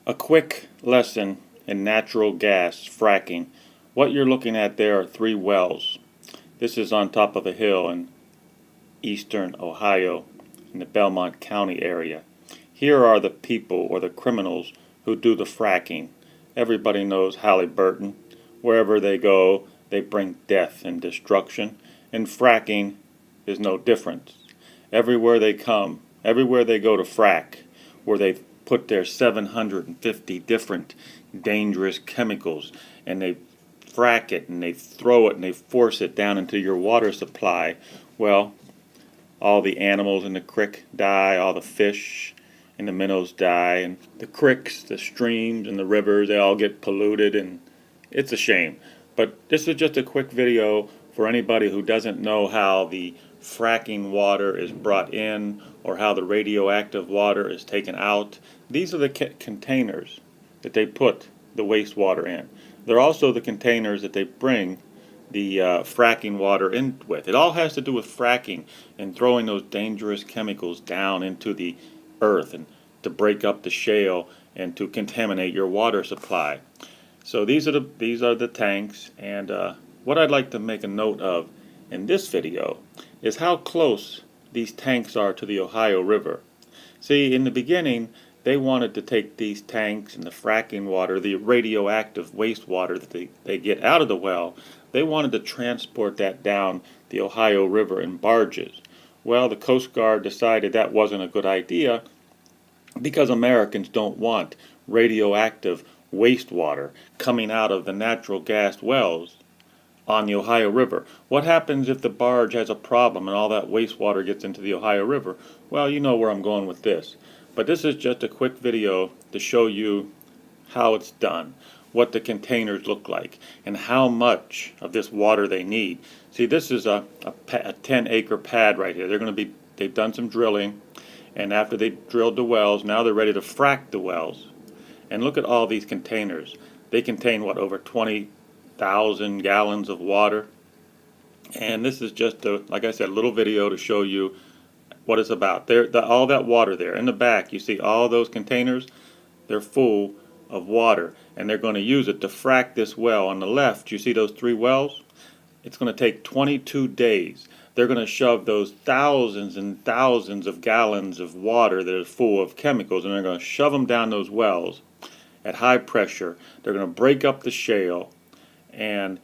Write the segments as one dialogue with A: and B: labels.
A: A quick lesson in natural gas fracking. What you're looking at there are 3 wells. This is on top of a hill in eastern Ohio in the Belmont County area. Here are the people or the criminals who do the fracking. Everybody knows Halliburton. Wherever they go, they bring death and destruction, and fracking is no different. Everywhere they come, everywhere they go to frack, where they've put their 750 different dangerous chemicals, and they frack it and they throw it and they force it down into your water supply, well, all the animals in the creek die, all the fish and the minnows die, and the creeks, the streams, and the rivers, they all get polluted, and it's a shame. But this is just a quick video for anybody who doesn't know how the fracking water is brought in or how the radioactive water is taken out. These are the containers that they put the wastewater in. They're also the containers that they bring the fracking water in with. It all has to do with fracking and throwing those dangerous chemicals down into the earth and to break up the shale and to contaminate your water supply. So these are the tanks, and what I'd like to make a note of in this video is how close these tanks are to the Ohio River. See, in the beginning, they wanted to take these tanks and the fracking water, the radioactive wastewater that they get out of the well, they wanted to transport that down the Ohio River in barges. Well, the Coast Guard decided that wasn't a good idea because Americans don't want radioactive wastewater coming out of the natural gas wells on the Ohio River. What happens if the barge has a problem and all that wastewater gets into the Ohio River? Well, you know where I'm going with this. But this is just a quick video to show you how it's done, what the containers look like, and how much of this water they need. See, this is a 10-acre pad right here. They've done some drilling, and after they drilled the wells, now they're ready to frack the wells. And look at all these containers. They contain, what, over 20,000 gallons of water. And this is just, like I said, a little video to show you what it's about. All that water there. In the back, you see all those containers? They're full of water. And they're going to use it to frack this well. On the left, you see those 3 wells? It's going to take 22 days. They're going to shove those thousands and thousands of gallons of water that are full of chemicals, and they're going to shove them down those wells at high pressure. They're going to break up the shale, and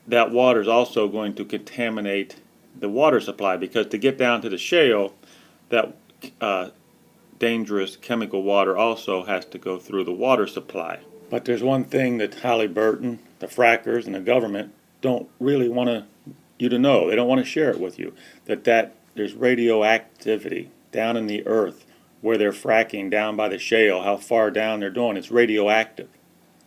A: that water is also going to contaminate the water supply, because to get down to the shale, that dangerous chemical water also has to go through the water supply. But there's one thing that Halliburton, the frackers, and the government don't really want you to know. They don't want to share it with you, that there's radioactivity down in the earth where they're fracking down by the shale, how far down they're doing. It's radioactive.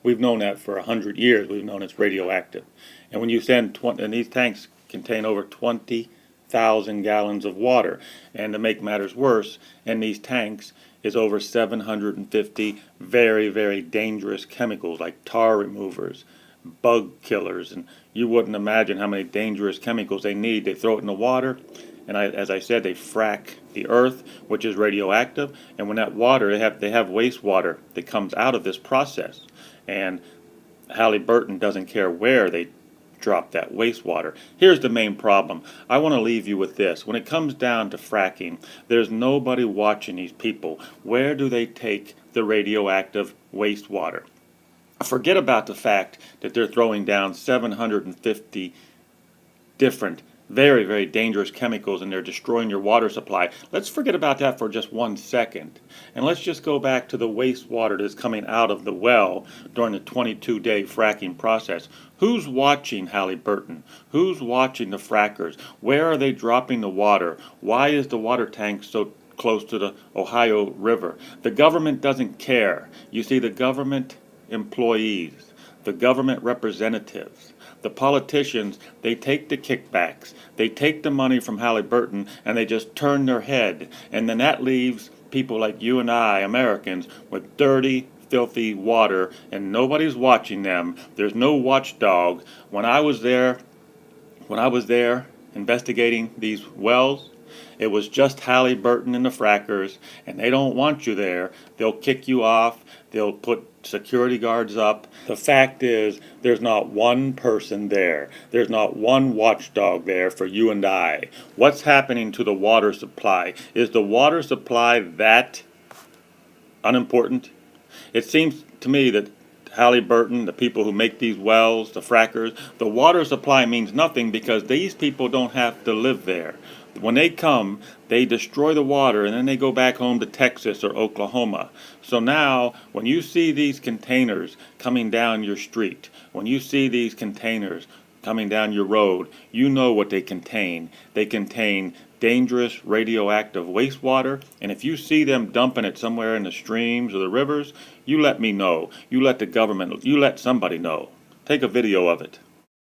A: We've known that for 100 years. We've known it's radioactive. And when you send and these tanks contain over 20,000 gallons of water. And to make matters worse, in these tanks is over 750 very, very dangerous chemicals like tar removers, bug killers, and you wouldn't imagine how many dangerous chemicals they need. They throw it in the water, and as I said, they frack the earth, which is radioactive, and when that water, they have wastewater that comes out of this process, and Halliburton doesn't care where they drop that wastewater. Here's the main problem. I want to leave you with this. When it comes down to fracking, there's nobody watching these people. Where do they take the radioactive wastewater? Forget about the fact that they're throwing down 750 different very, very dangerous chemicals and they're destroying your water supply. Let's forget about that for just 1 second. And let's just go back to the wastewater that's coming out of the well during the 22-day fracking process. Who's watching Halliburton? Who's watching the frackers? Where are they dropping the water? Why is the water tank so close to the Ohio River? The government doesn't care. You see, the government employees, the government representatives, the politicians, they take the kickbacks, they take the money from Halliburton, and they just turn their head. And then that leaves people like you and I, Americans, with dirty, filthy water, and nobody's watching them. There's no watchdog. When I was there investigating these wells, It was just Halliburton and the frackers, and they don't want you there. They'll kick you off. They'll put security guards up. The fact is, there's not one person there. There's not one watchdog there for you and I. What's happening to the water supply? Is the water supply that unimportant? It seems to me that Halliburton, the people who make these wells, the frackers, the water supply means nothing because these people don't have to live there. When they come, they destroy the water and then they go back home to Texas or Oklahoma. So now, when you see these containers coming down your street, when you see these containers coming down your road, you know what they contain. They contain dangerous radioactive wastewater, and if you see them dumping it somewhere in the streams or the rivers, you let me know. You let the government, you let somebody know. Take a video of it.